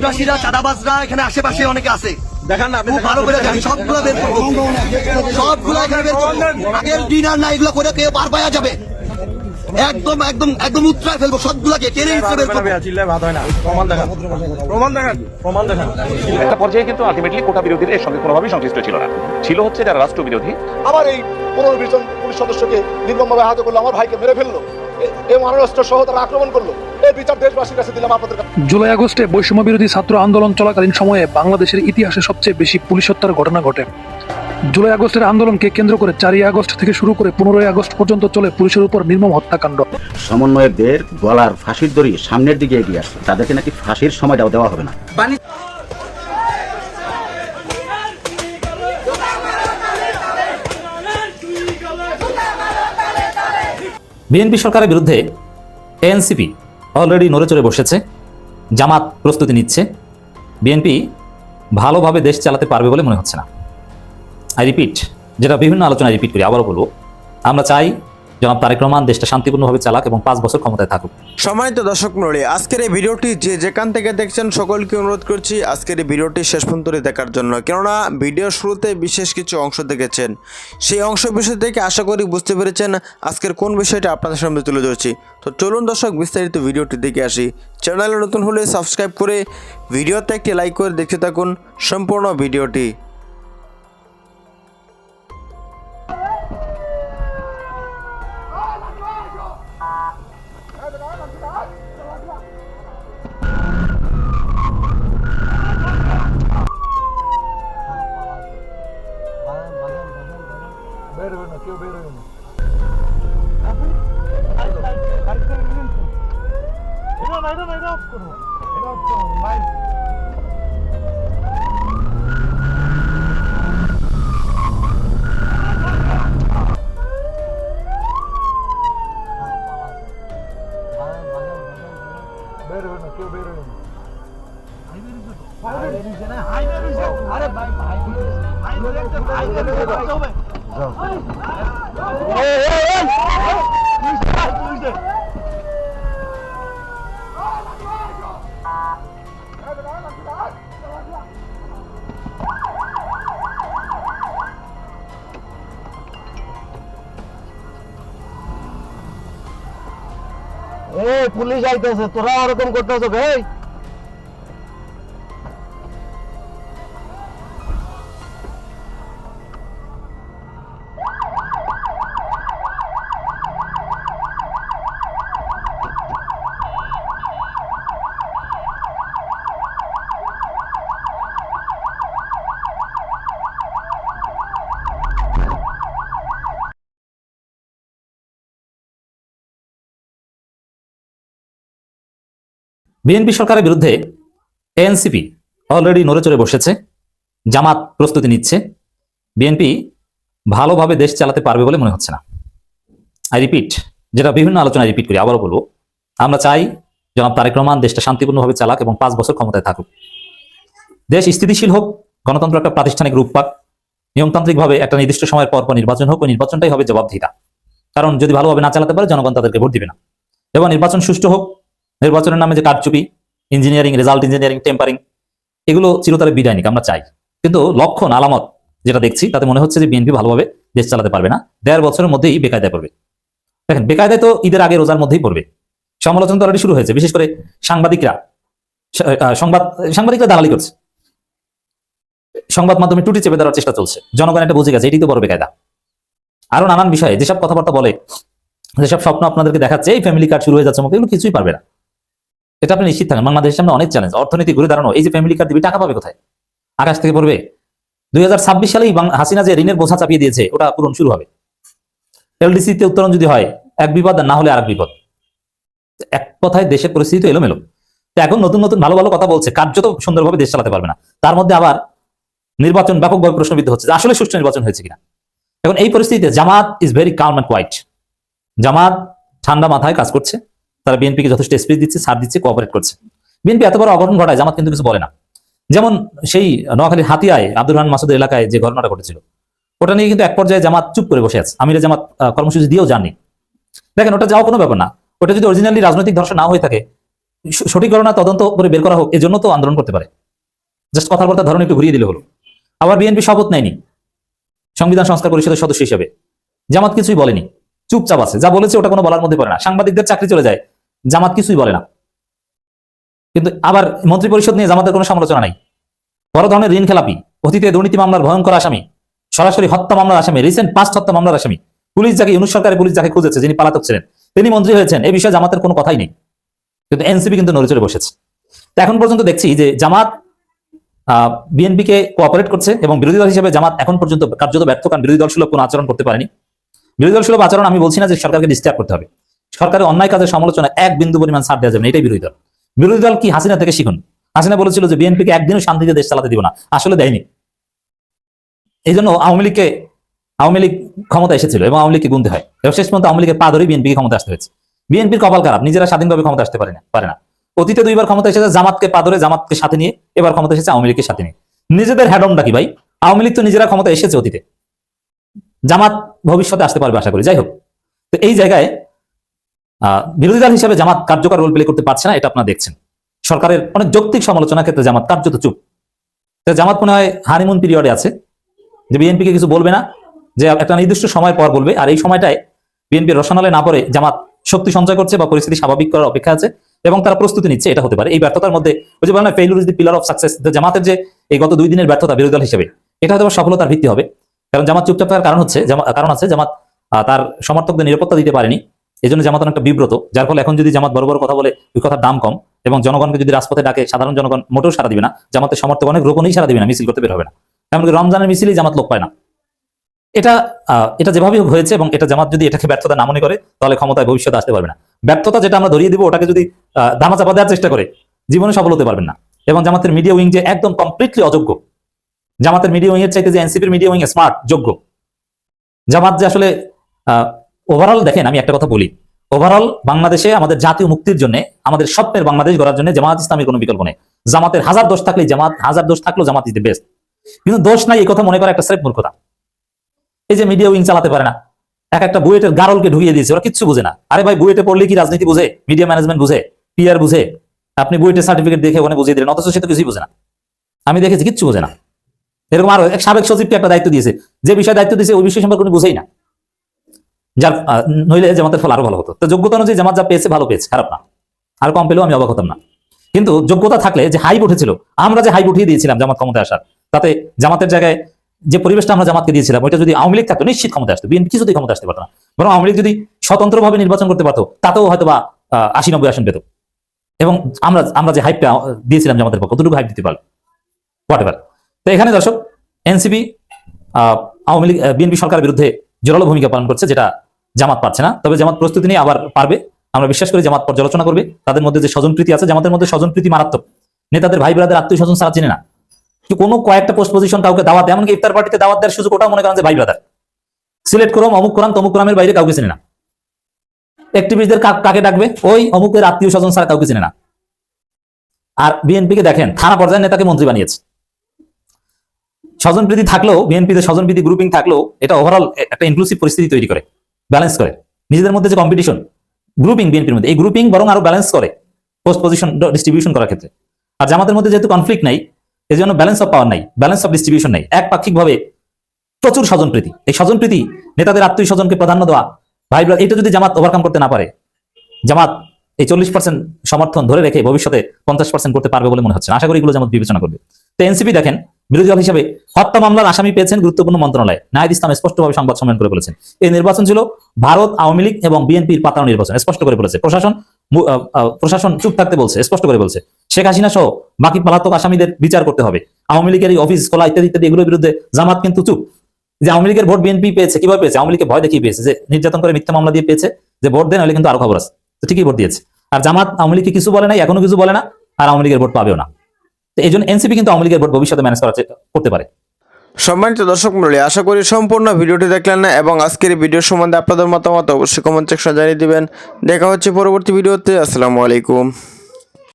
সন্ত্রাসীরা চাঁদাবাজরা এখানে আশেপাশে অনেকে আছে, দেখেন না, খুব ভালো করে জানি। সবগুলো বের করবো, সবগুলো এখানে বের করবো। আগের দিন আর না এগুলো করে কেউ পার পাওয়া যাবে, একদম একদম একদম উত্তরায় ফেলবো সবগুলাকে, টেনে হিসেবে একটা পর্যায়ে কিন্তু আলটিমেটলি কোটা বিরোধীদের এর সঙ্গে কোনোভাবেই সংশ্লিষ্ট ছিল না, ছিল হচ্ছে যারা রাষ্ট্র বিরোধী। আমার এই 15-20 জন পুলিশ সদস্যকে নির্মমভাবে আহত করলো, আমার ভাইকে মেরে ফেললো, এই মানরাষ্ট্র সহ তারা আক্রমণ করলো। এই বিচার দেশবাসীর কাছে দিলাম আপনাদের কাছে। জুলাই আগস্টে বৈষম্য বিরোধী ছাত্র আন্দোলন চলাকালীন সময়ে বাংলাদেশের ইতিহাসে সবচেয়ে বেশি পুলিশ হত্যার ঘটনা ঘটে। জুলাই আগস্টের আন্দোলনকে কেন্দ্র করে 4ই আগস্ট থেকে শুরু করে 15ই আগস্ট পর্যন্ত চলে পুলিশের উপর নির্মম হত্যাকাণ্ড। সমন্বয়কদের গলার ফাঁসির দড়ি সামনের দিকে এগিয়ে আসছে, তাদেরকে নাকি ফাঁসির সময় দেওয়া হবে না। বিএনপি সরকারের বিরুদ্ধে এনসিপি অলরেডি নড়ে চড়ে বসেছে, জামাত প্রস্তুতি নিচ্ছে। বিএনপি ভালোভাবে দেশ চালাতে পারবে বলে মনে হচ্ছে না। আই রিপিট, যেটা বিভিন্ন আলোচনায় রিপিট করি, আবারও বলবো, আমরা চাই জনাব তারেক রহমান দেশটা শান্তিপূর্ণভাবে চালাক এবং 5 বছর ক্ষমতায় থাকুক। সম্মানিত দর্শক মণ্ডলী, আজকের এই ভিডিওটি যে যেখান থেকে দেখছেন সকলকে অনুরোধ করছি আজকের এই ভিডিওটি শেষ পর্যন্ত দেখার জন্য, কেননা ভিডিও শুরুতে বিশেষ কিছু অংশ দেখেছেন, সেই অংশ বিষয় থেকে আশা করি বুঝতে পেরেছেন আজকের কোন বিষয়টা আপনাদের সামনে তুলে ধরছি। তো চলুন দর্শক বিস্তারিত ভিডিওটি দেখে আসি। চ্যানেলে নতুন হলে সাবস্ক্রাইব করে ভিডিওতে একটি লাইক করে দেখতে থাকুন সম্পূর্ণ ভিডিওটি। পুলিশ আইতেছে, তোরা ওরকম করতেছ ভাই? বিএনপি সরকারের বিরুদ্ধে এনসিপি অলরেডি নড়ে চড়ে বসেছে, জামাত প্রস্তুতি নিচ্ছে। বিএনপি ভালোভাবে দেশ চালাতে পারবে বলে মনে হচ্ছে না। আই রিপিট, যেটা বিভিন্ন আলোচনায় রিপিট করি, আবারও বলবো, আমরা চাই জনাব তারেক রহমান দেশটা শান্তিপূর্ণভাবে চালাক এবং 5 বছর ক্ষমতায় থাকুক। দেশ স্থিতিশীল হোক, গণতন্ত্র একটা প্রাতিষ্ঠানিক রূপ পাক, নিয়মতান্ত্রিকভাবে একটা নির্দিষ্ট সময়ের পর নির্বাচন হোক, ওই নির্বাচনটাই হবে জবাবদিহিতা। কারণ যদি ভালোভাবে না চালাতে পারে জনগণ তাদেরকে ভোট দিবে না। এবং নির্বাচন সুষ্ঠু হোক, নির্বাচনের নামে যে কারচুপি, ইঞ্জিনিয়ারিং, রেজাল্ট ইঞ্জিনিয়ারিং, টেম্পারিং, এগুলো চিরতরে বিদায়নিক আমরা চাই। কিন্তু লক্ষণ আলামত যেটা দেখছি তাতে মনে হচ্ছে যে বিএনপি ভালোভাবে দেশ চালাতে পারবে না, 1.5 বছরের মধ্যেই বেকায়দায় পড়বে। দেখেন, বেকায়দায় তো ঈদের আগে রোজার মধ্যেই পড়বে। সমালোচনা তো অলরেডি শুরু হয়েছে, বিশেষ করে সাংবাদিকরা দালালি করছে, সংবাদ মাধ্যমে টুটি চেপে দেওয়ার চেষ্টা চলছে। জনগণ একটা বুঝে গেছে এটি তো বড় বেকায়দা। আরো নানান বিষয়ে যেসব কথাবার্তা বলে, যেসব স্বপ্ন আপনাদেরকে দেখাচ্ছে, এই ফ্যামিলি কার্ড শুরু হয়ে যাচ্ছে, এগুলো কিছুই পারবে না। এটা আপনি নিশ্চিত থাকেন। বাংলাদেশের সামনে অনেক চ্যালেঞ্জ, অর্থনীতি ঘুরে দাঁড়ানো। এই যে ফ্যামিলি কার্ড দিবি, টাকা পাবে কোথায়? আকাশ থেকে পড়বে? 2026 সালেই হাসিনা যে ঋণের বোঝা চাপিয়ে দিয়েছে, ওটা পূরণ শুরু হবে। এলডিসিতে উত্তোলন যদি হয়, এক বিপদ, আর না হলে আরেক বিপদ। এক কথায় দেশের পরিস্থিতি তো এলোমেলো। তো এখন নতুন নতুন ভালো ভালো কথা বলছে, কার্যত সুন্দরভাবে দেশ চালাতে পারবে না। তার মধ্যে আবার নির্বাচন ব্যাপকভাবে প্রশ্নবিদ্ধ হচ্ছে, আসলে সুষ্ঠু নির্বাচন হয়েছে কিনা। এখন এই পরিস্থিতিতে Jamaat is very calm and quiet. Jamaat ঠান্ডা মাথায় কাজ করছে, তারা বিএনপিকে যথেষ্ট স্পেস দিচ্ছে, ছাড় দিচ্ছে, কোঅপারেট করছে। বিএনপি এত বড় অঘটন ঘটায়, জামাত কিন্তু কিছু বলে না। যেমন সেই নোয়াখালীর হাতিয়ায় আব্দুর রহমান মাসুদের এলাকায় যে ঘটনাটা ঘটেছিল, ওটা নিয়ে কিন্তু এক পর্যায়ে জামাত চুপ করে বসে আছে, আমিরে জামাত কর্মসূচি দিয়েও যাননি। দেখেন, ওটা যাওয়া কোনো ব্যাপার না। ওটা যদি অরিজিনালি রাজনৈতিক ধর্ষণ না হয়ে থাকে, সঠিক ঘটনা তদন্ত করে বের করা হোক, এজন্য তো আন্দোলন করতে পারে। জাস্ট কথার কথা ধরন একটু ঘুরিয়ে দিলে হলো। আবার বিএনপি শপথ নেয়নি সংবিধান সংস্কার পরিষদের সদস্য হিসেবে, জামাত কিছুই বলেনি, চুপচাপ আছে, যা বলেছে ওটা কোনো বলার মধ্যে পড়ে না। সাংবাদিকদের চাকরি চলে যায়, জামাত কিছুই বলে না। কিন্তু আবার মন্ত্রী পরিষদ নিয়ে জামাতের কোনো সমালোচনা নাই। বড় ধরনের ঋণ খেলাপি, অতীতে দুর্নীতি মামলার ভয়ঙ্কর আসামি, সরাসরি হত্যা মামলার আসামি, রিসেন্ট 5 হত্যা মামলার আসামি, পুলিশ যাকে ইউনুস সরকারের পুলিশ যাকে খুঁজেছে, যিনি পলাতক ছিলেন, তিনি মন্ত্রী হয়েছেন, এই বিষয়ে জামাতের কোনো কথাই নেই। কিন্তু এনসিপি কিন্তু নড়ে চড়ে বসেছে। তো এখন পর্যন্ত দেখছি যে জামাত বিএনপিকে কোঅপারেট করছে এবং বিরোধী দল হিসেবে জামাত এখন পর্যন্ত কার্যত ব্যর্থ, কারণ বিরোধী দল সুলভ কোনো আচরণ করতে পারেনি। বিরোধী দল সুলভ আচরণ আমি বলছি না যে সরকারকে ডিস্টার্ব করতে হবে, সরকারের অন্যায় কাজের সমালোচনা এক বিন্দু পরিমাণ ছাড় দেওয়া যাবে না, এটাই বিরোধী দল। বিরোধী দল কি হাসিনা থেকে শিখুন। হাসিনা বলেছিল যে বিএনপিকে একদিনও শান্তিতে দেশ চালাতে দিব না, আসলে দেয়নি। এই জন্য আওয়ামী লীগ ক্ষমতা এসেছিল এবং আওয়ামী লীগকে গুনতে হয়, এবং শেষ পর্যন্ত আওয়ামী লীগের পা ধরেই বিএনপিকে ক্ষমতা আসতে হয়েছে। বিএনপির কপাল খারাপ, নিজেরা স্বাধীনভাবে ক্ষমতা আসতে পারে না। অতীতে 2বার ক্ষমতা এসেছে জামাতকে পা ধরে, জামাতকে সাথে নিয়ে, এবার ক্ষমতা এসেছে আওয়ামী লীগকে সাথে নিয়ে। নিজেদের হ্যাডমটা কি ভাই? আওয়ামী লীগ তো নিজেরা ক্ষমতা এসেছে অতীতে, জামাত ভবিষ্যতে আসতে পারবে আশা করি। যাই হোক, তো এই জায়গায় বিরোধী দল হিসেবে জামাত কার্যকর রোল প্লে করতে পারছে না, এটা আপনারা দেখছেন। সরকারের অনেক যৌক্তিক সমালোচনার ক্ষেত্রে জামাত কার্যত চুপ। তো জামাত মনে হয় হানিমুন পিরিয়ডে আছে, যে বিএনপিকে কিছু বলবে না, যে একটা নির্দিষ্ট সময় পর বলবে, আর এই সময়টায় বিএনপি রসনালে না পড়ে জামাত শক্তি সঞ্চয় করছে বা পরিস্থিতি স্বাভাবিক করার অপেক্ষা আছে এবং তারা প্রস্তুতি নিচ্ছে। এটা হতে পারে এই ব্যর্থতার মধ্যে, ওই যে বলে না failure is the pillar of success, জামাতের যে এই গত 2 দিনের ব্যর্থতা বিরোধী দল হিসেবে, এটা হয়তো সফলতার ভিত্তি হবে। কারণ জামাত চুপচাপ থাকার কারণ আছে জামাত তার সমর্থকদের নিরাপত্তা দিতে পারেনি, এই জন্য জামাত অনেকটা বিব্রত। যার ফলে এখন যদি জামাত বড় বড় কথা বলে, ওই কথার দাম কম, এবং জনগণকে যদি রাজপথে ডাকে, সাধারণ জনগণ মোটেও সারা দিবে না, জামাতের সমর্থক অনেক গোপনেই সারা দিবে না, মিছিল করতে বের হবে না। এমনকি রমজানের মিছিলেই জামাত লোক পায় না। এটা যেভাবে হয়েছে, এবং এটা জামাত যদি এটাকে ব্যর্থতা না মনে করে, তাহলে ক্ষমতায় ভবিষ্যতে আসতে পারবে না। ব্যর্থতা যেটা আমরা ধরিয়ে দিব, ওটাকে যদি ধামাচাপা দেওয়ার চেষ্টা করে, জীবনে সফল হতে পারবেন না। এবং জামাতের মিডিয়া উইং যে একদম কমপ্লিটলি অযোগ্য, জামাতের মিডিয়া উইং এর চাইতে যে এনসিপির মিডিয়া উইং স্মার্ট, যোগ্য। জামাত যে আসলে ওভারঅল দেখেন, আমি একটা কথা বলি, ওভারঅল বাংলাদেশে আমাদের জাতীয় মুক্তির জন্য, আমাদের স্বপ্নের বাংলাদেশ গড়ার জন্য জামাত ইসলামের কোনো বিকল্প নেই। জামাতের হাজার দোষ থাকলেও জামাত ইজ দ্য বেস্ট। কিন্তু দোষ নাই এই কথা মনে করা একটা স্রেফ মূর্খতা। এই যে মিডিয়া উইং চালাতে পারে না, একটা বুয়েটের গারলকে ঢুকিয়ে দিয়েছে, ওরা কিচ্ছু বুঝে না। আরে ভাই, বুয়েটে পড়লে কি রাজনীতি বুঝে, মিডিয়া ম্যানেজমেন্ট বুঝে, পিআর বুঝে? আপনি বুয়েটের সার্টিফিকেট দেখে ওখানে বুঝিয়ে দিলেন, অথচ সে তো কিছুই বুঝে না। আমি দেখেছি কিচ্ছু বুঝে না। এরকম আরো এক সাবেক সচিবকে একটা দায়িত্ব দিয়েছে, যে বিষয়ে দায়িত্ব দিয়েছে ওই বিষয় সম্পর্কে উনি বুঝেই না। যার নইলে জামাতের ফল আরো ভালো হতো। তো যোগ্যতা অনুযায়ী জামাত যা পেয়েছে, ভালো পেয়েছে, খারাপ না। আর কম পেলেও আমি অবাক হতাম না। কিন্তু যোগ্যতা থাকলে যে হাইপ উঠেছিল, আমরা যে হাইপ উঠিয়ে দিয়েছিলাম জামাত ক্ষমতায় আসার, তাতে জামাতের জায়গায় যে পরিবেশটা আমরা জামাতকে দিয়েছিলাম, ওইটা যদি আওয়ামী লীগ থাকতো, নিশ্চিত ক্ষমতা আসতো। বিএনপি কিছুতেই ক্ষমতা আসতে পারতো না। বরং আওয়ামী লীগ যদি স্বতন্ত্রভাবে নির্বাচন করতে পারতো, তাতেও হয়তো বা 80-90 আসন পেত। এবং আমরা যে হাইপটা দিয়েছিলাম জামাতের পক্ষে, কতটুকু হাইপ দিতে পারলো, হোয়াটএভার। তো এখানে দর্শক, এনসিপি আওয়ামী লীগ বিএনপি সরকারের বিরুদ্ধে জোরালো ভূমিকা পালন করছে, যেটা জামাত পারছে না। তবে জামাত প্রস্তুতি নিয়ে আবার পারবে, আমরা বিশ্বাস করি। জামাত পর্যালোচনা করবে, তাদের মধ্যে যে স্বজনপ্রীতি আছে, জামাতের মধ্যে স্বজনপ্রীতি মারাত্মক। নেতাদের ভাই ব্রাদের আত্মীয় স্বজন ছাড়া চিনে না। কোনো কয়েকটা পোস্ট পজিশন কাউকে দাওয়াত, এমনকি ইফতার পার্টিতে দাওয়াত দেওয়ার সুযোগ, ওটাও মনে করেন যে ভাই ব্রাদার। সিলেক্ট করো অমুক কোরআন তমুক কোরআনের বাইরে কাউকে চিনে না। অ্যাক্টিভিস্টদের কাকে ডাকবে, ওই অমুকের আত্মীয় স্বজন ছাড়া কাউকে চিনে না। আর বিএনপিকে দেখেন, থানা পর্যায়ের নেতাকে মন্ত্রী বানিয়েছে। স্বজনপ্রীতি থাকলেও, বিএনপিতে স্বজনপ্রীতি গ্রুপিং থাকলেও, এটা ওভারঅল একটা ইনক্লুসিভ পরিস্থিতি তৈরি করে, ব্যালেন্স করে। নিজেদের মধ্যে যে কম্পিটিশন, গ্রুপিং বিএনপির মধ্যে, এই গ্রুপিং বরং আরো ব্যালেন্স করে পোস্ট পজিশন ডিস্ট্রিবিউশন করার ক্ষেত্রে। আর জামাতের মধ্যে যেহেতু কনফ্লিক্ট নাই, এই জন্য ব্যালেন্স অফ পাওয়ার নাই, ব্যালেন্স অফ ডিস্ট্রিবিউশন নাই, একপাক্ষিকভাবে প্রচুর স্বজনপ্রীতি। এই স্বজনপ্রীতি, নেতাদের আত্মীয় স্বজনকে প্রাধান্য দেওয়া, ভাই ব্রাদার, এটা যদি জামাত ওভারকাম করতে না পারে, জামাত এই 40% সমর্থন ধরে রেখে ভবিষ্যতে 50% করতে পারবে বলে মনে হচ্ছে। আশা করি এগুলো জামাত বিবেচনা করবে। তো এনসিপি দেখেন, বিরোধী দল হিসেবে হত্যা মামলার আসামি পেয়েছেন গুরুত্বপূর্ণ মন্ত্রণালয়। নাহিদ ইসলাম স্পষ্টভাবে সংবাদ সম্মেলন করে বলেছেন, এই নির্বাচন ছিল ভারত, আওয়ামী লীগ এবং বিএনপির পাতানো নির্বাচন, স্পষ্ট করে বলেছে। প্রশাসন চুপ থাকতে বলছে, স্পষ্ট করে বলছে। শেখ হাসিনা সহ বাকি পলাতক আসামিদের বিচার করতে হবে। আওয়ামী লীগের এই অফিস খোলা ইত্যাদি ইত্যাদি, এগুলোর বিরুদ্ধে জামাত কিন্তু চুপ। যে আওয়ামী লীগের ভোট বিএনপি পেয়েছে, কিভাবে পেয়েছে? আওয়ামী লীগকে ভয় দেখিয়ে পেয়েছে, যে নির্যাতন করে মিথ্যা মামলা দিয়ে পেয়েছে, যে ভোট দেন, হলে কিন্তু আরো খবর আছে। তো ঠিকই ভোট দিয়েছে। আর জামাত আওয়ামী লীগকে কিছু বলে নাই, এখনো কিছু বলে না, আর আওয়ামী লীগের ভোট পাবেও না। তো এই জন্য এনসিপি কিন্তু আওয়ামী লীগের ভোট ভবিষ্যতে ম্যানেজ করতে পারে। সম্মানিত দর্শক মণ্ডলী, আশা করি সম্পূর্ণ ভিডিওটি দেখলেন না, এবং আজকের এই ভিডিও সম্বন্ধে আপনাদের মতামত অবশ্যই কমেন্ট সেকশনে জানিয়ে দিবেন। দেখা হচ্ছে পরবর্তী ভিডিওতে। আসসালামু আলাইকুম।